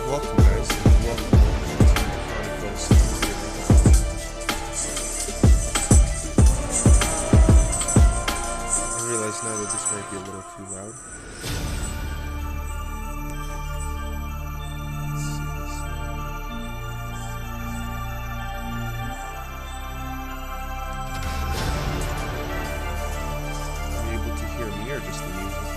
Welcome guys, and welcome to Chronicles Theory. I realize now that this might be a little too loud. Let's see this one. Are you able to hear me or just the music?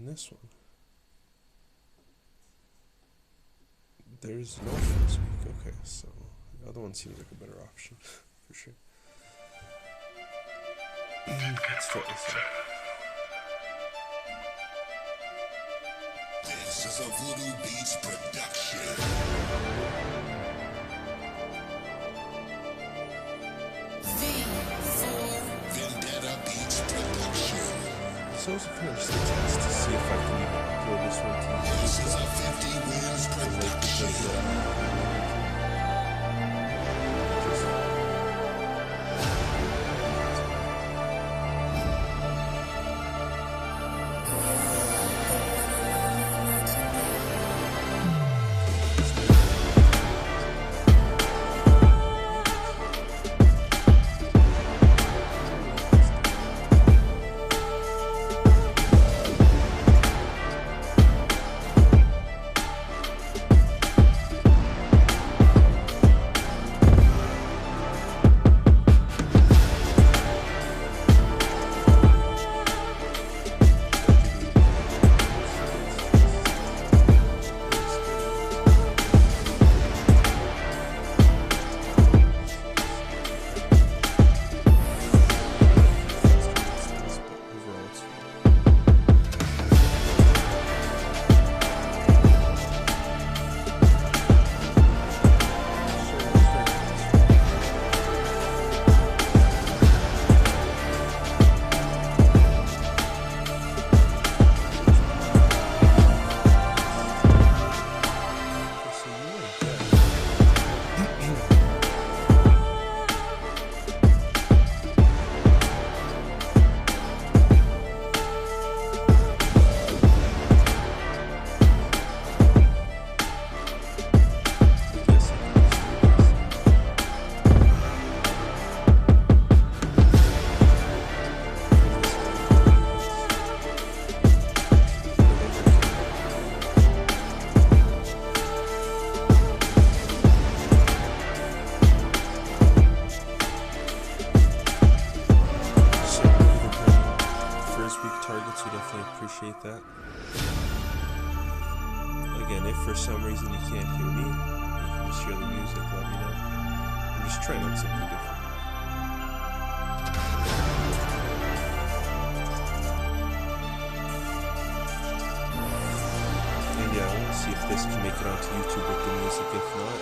This one, there's no first week. Okay, so the other one seems like a better option for sure. Let's try this out. This is a Voodoo Beats production. Vendetta Beats production. So it's kind of just a test to see if I can even upload this one to YouTube. This is a 50 Wins production. Appreciate that. Again, if for some reason you can't hear me, you can just hear the music, let me know. I'm just trying out something different. And yeah, I want to see if this can make it onto YouTube with the music. If not,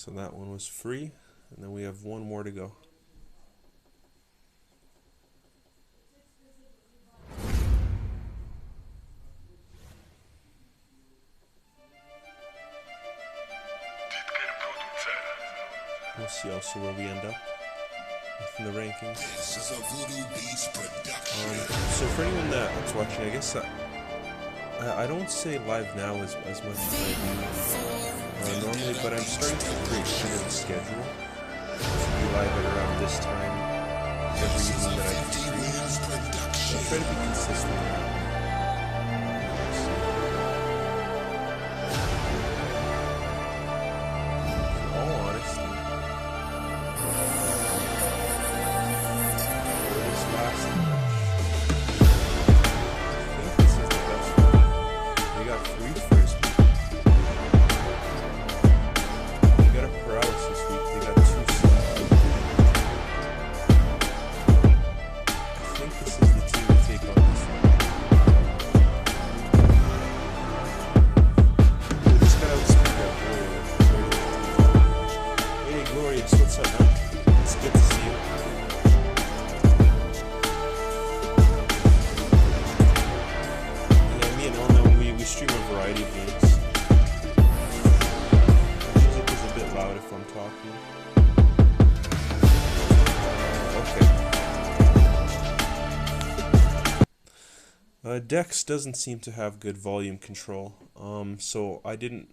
So that one was free, and then we have one more to go. We'll see also where we end up within the rankings. This is a Voodoo Beats production. So for anyone that's watching, I guess I don't say live now as much as I do normally, but I'm starting to create kind of a schedule to be live at around this time every evening that I can stream. I'll try to be consistent. Dex doesn't seem to have good volume control, so I don't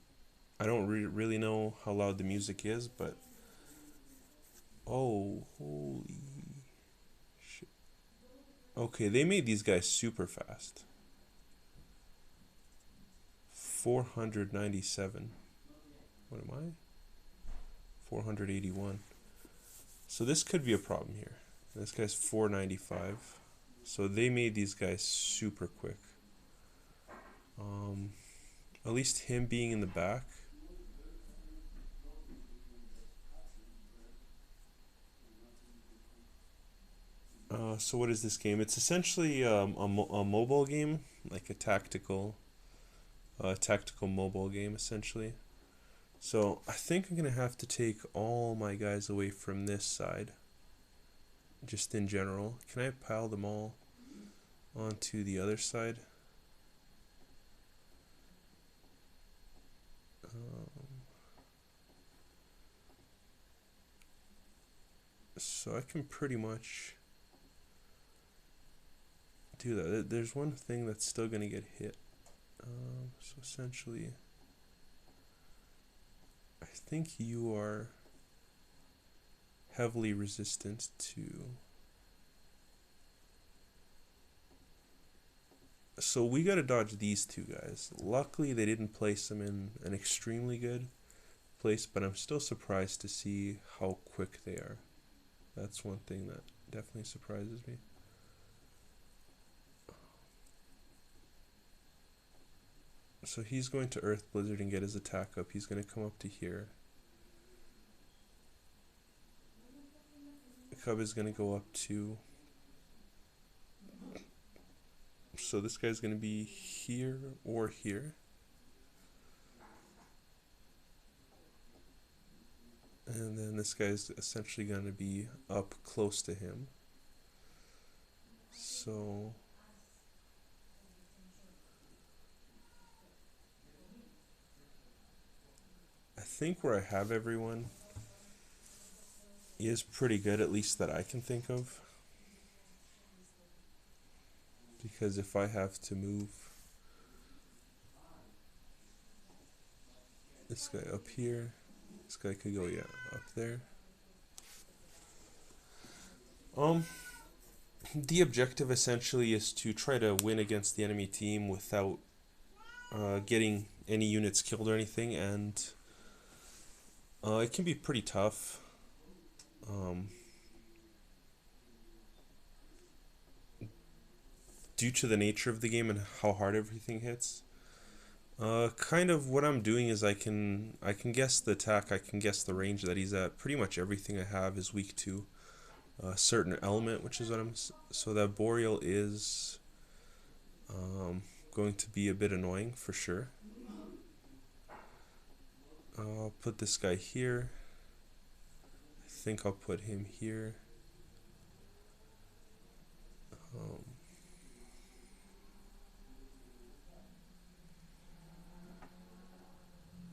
really know how loud the music is, but oh, holy shit. Okay, they made these guys super fast. 497. What am I? 481. So this could be a problem here. This guy's 495. So they made these guys super quick. At least him being in the back. So what is this game? It's essentially a mobile game, like a tactical mobile game, essentially. So I think I'm gonna have to take all my guys away from this side. Just in general, can I pile them all onto the other side? So I can pretty much do that. There's one thing that's still going to get hit. So essentially, I think you are heavily resistant to. So we got to dodge these two guys. Luckily, they didn't place them in an extremely good place, but I'm still surprised to see how quick they are. That's one thing that definitely surprises me. So he's going to Earth Blizzard and get his attack up. He's going to come up to here. Cub is going to go up to. So this guy's going to be here or here. And then this guy's essentially going to be up close to him. So I think where I have everyone is pretty good, at least that I can think of. Because if I have to move this guy up here, this guy could go, yeah, up there. The objective essentially is to try to win against the enemy team without getting any units killed or anything, and it can be pretty tough. Due to the nature of the game and how hard everything hits. Kind of what I'm doing is I can guess the attack, I can guess the range that he's at. Pretty much everything I have is weak to a certain element, which is what I'm. So that Boreal is going to be a bit annoying for sure. I'll put this guy here. think I'll put him here.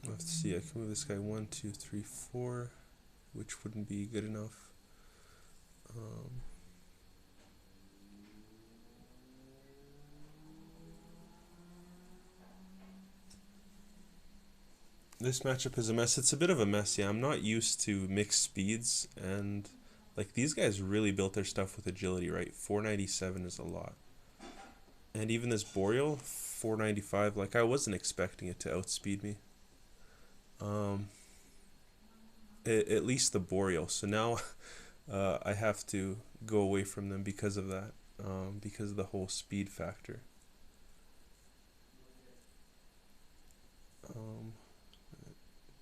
Let's see, I can move this guy 1, 2, 3, 4, which wouldn't be good enough. This matchup is a mess. It's a bit of a mess, yeah. I'm not used to mixed speeds, and like these guys really built their stuff with agility, right? 497 is a lot. And even this Boreal, 495, like I wasn't expecting it to outspeed me. At least the Boreal. So now I have to go away from them because of that, because of the whole speed factor.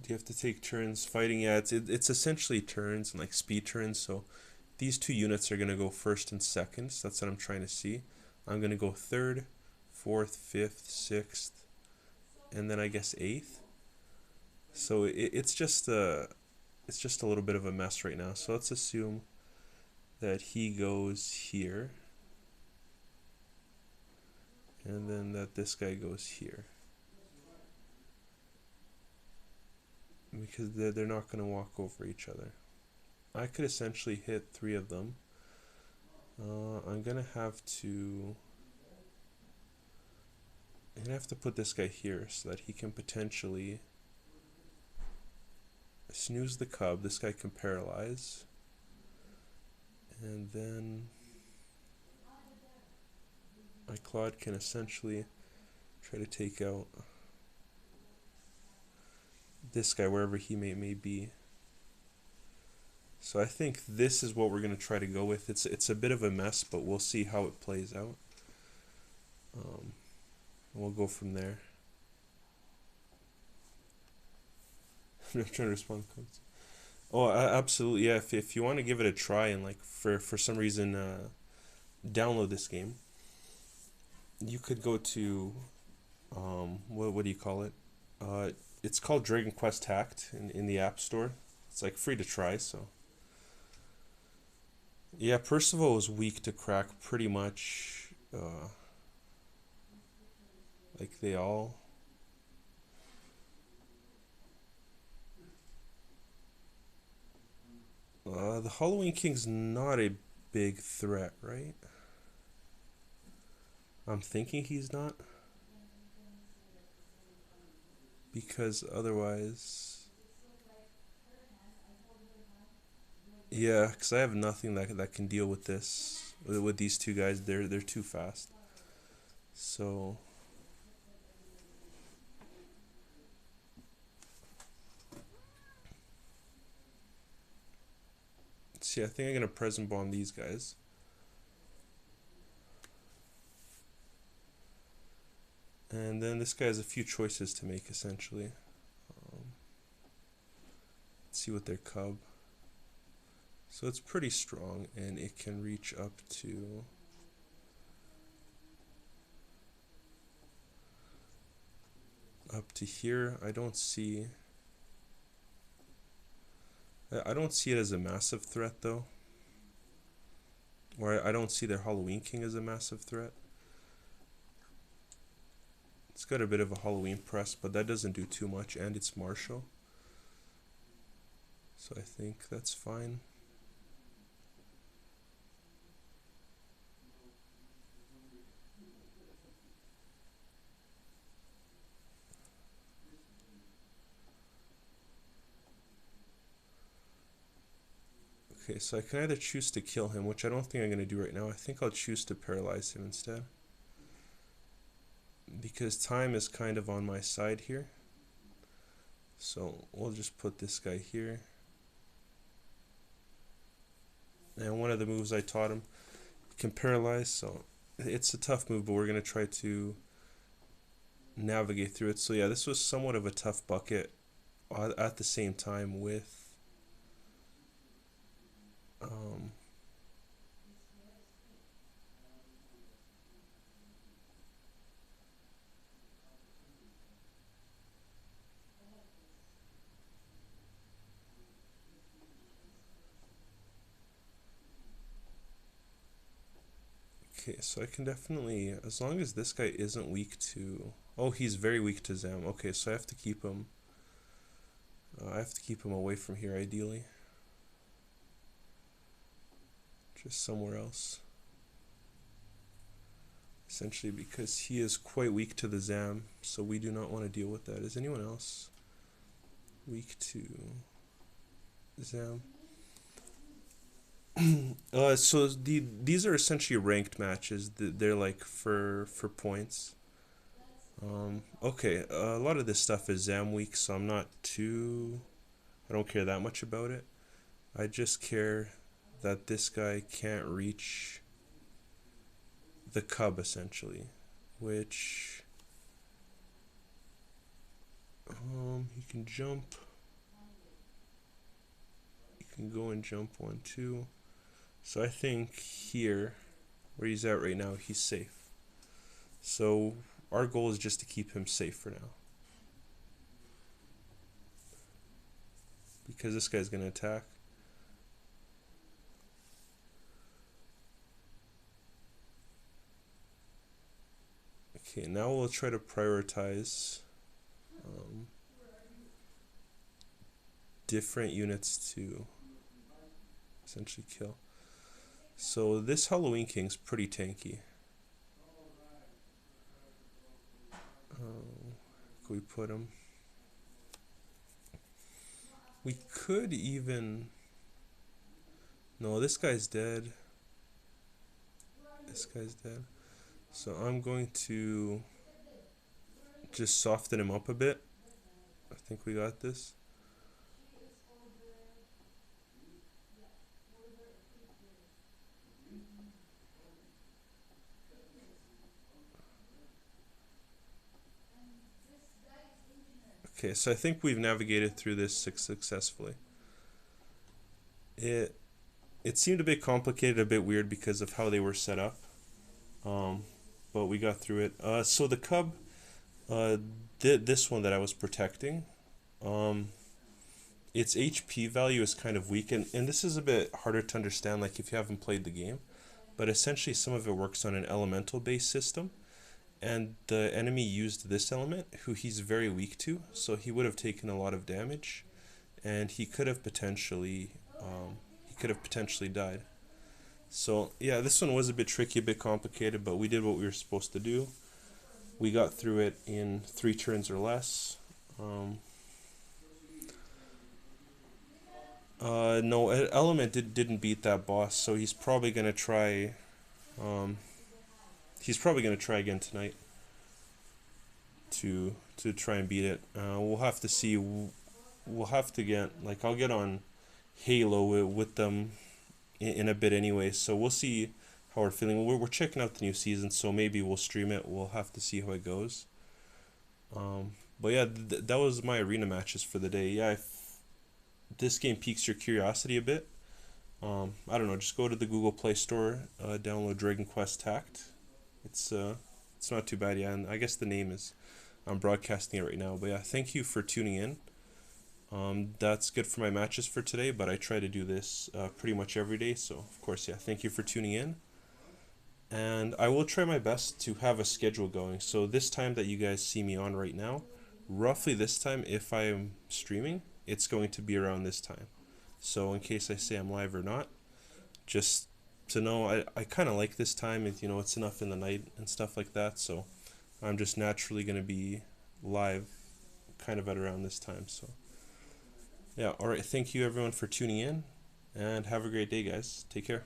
Do you have to take turns fighting? Yeah, it's essentially turns and like speed turns. So these two units are gonna go first and second. So that's what I'm trying to see. I'm gonna go third, fourth, fifth, sixth, and then I guess eighth. So it's just a little bit of a mess right now. So let's assume that he goes here, and then that this guy goes here. Because they're not going to walk over each other. I could essentially hit 3 of them. I'm going to have to put this guy here so that he can potentially snooze the cub. This guy can paralyze. And then my Claude can essentially try to take out this guy wherever he may be. So I think this is what we're going to try to go with. It's a bit of a mess, but we'll see how it plays out. We'll go from there. I'm not trying to respond to comments. Oh, absolutely, yeah. If you want to give it a try and like for some reason download this game, you could go to what do you call it? It's called Dragon Quest Hacked in the App Store. It's like free to try, so. Yeah, Percival was weak to crack pretty much. Like they all. The Halloween King's not a big threat, right? I'm thinking he's not. Because otherwise... Yeah, because I have nothing that can deal with this. With these two guys, they're too fast. So... See, I think I'm going to present bomb these guys. And then this guy has a few choices to make, essentially. Let's see what their cub. So it's pretty strong, and it can reach up to... here. I don't see it as a massive threat, though. Or I don't see their Halloween King as a massive threat. It's got a bit of a Halloween press, but that doesn't do too much, and it's martial. So I think that's fine. Okay, so I can either choose to kill him, which I don't think I'm going to do right now. I think I'll choose to paralyze him instead. Because time is kind of on my side here. So we'll just put this guy here. And one of the moves I taught him can paralyze, so it's a tough move, but we're going to try to navigate through it. So yeah, this was somewhat of a tough bucket at the same time with Okay, so I can definitely, as long as this guy isn't weak to, oh, he's very weak to Zam. Okay, so I have to keep him, away from here ideally. Just somewhere else. Essentially because he is quite weak to the Zam, so we do not want to deal with that. Is anyone else weak to Zam? So these are essentially ranked matches. They're like for points. Okay, a lot of this stuff is Zam weak, so I don't care that much about it. I just care that this guy can't reach the cub essentially, which he can jump. You can go and jump 1, 2. So I think here, where he's at right now, he's safe. So our goal is just to keep him safe for now, because this guy's gonna attack. Okay, now we'll try to prioritize different units to essentially kill. So this Halloween King's pretty tanky. Can we put him? We could even... No, this guy's dead. This guy's dead. So I'm going to just soften him up a bit. I think we got this. Okay, so I think we've navigated through this successfully. It seemed a bit complicated, a bit weird because of how they were set up, but we got through it. So the cub, this one that I was protecting, its HP value is kind of weak, and this is a bit harder to understand, like if you haven't played the game, but essentially some of it works on an elemental based system, and the enemy used this element, who he's very weak to, so he would have taken a lot of damage, and he could have potentially died. So yeah, this one was a bit tricky, a bit complicated, but we did what we were supposed to do. We got through it in 3 turns or less. No, Element didn't beat that boss, so he's probably gonna try. He's probably gonna try again tonight to try and beat it. We'll have to see. We'll have to get, like, I'll get on Halo with them in a bit anyway, so we'll see how we're feeling. We're checking out the new season, so maybe we'll stream it. We'll have to see how it goes. But yeah, that was my arena matches for the day. Yeah, if this game piques your curiosity a bit, I don't know, just go to the Google Play Store, download Dragon Quest Tact. It's not too bad, yeah, and I guess the name is, I'm broadcasting it right now. But yeah, thank you for tuning in. That's good for my matches for today, but I try to do this pretty much every day, so of course, yeah, thank you for tuning in. And I will try my best to have a schedule going. So this time that you guys see me on right now, roughly this time, if I am streaming, it's going to be around this time. So in case I say I'm live or not, just to know, I kind of like this time. You know, it's enough in the night and stuff like that, so I'm just naturally going to be live kind of at around this time. So yeah, alright, thank you everyone for tuning in, and have a great day, guys. Take care.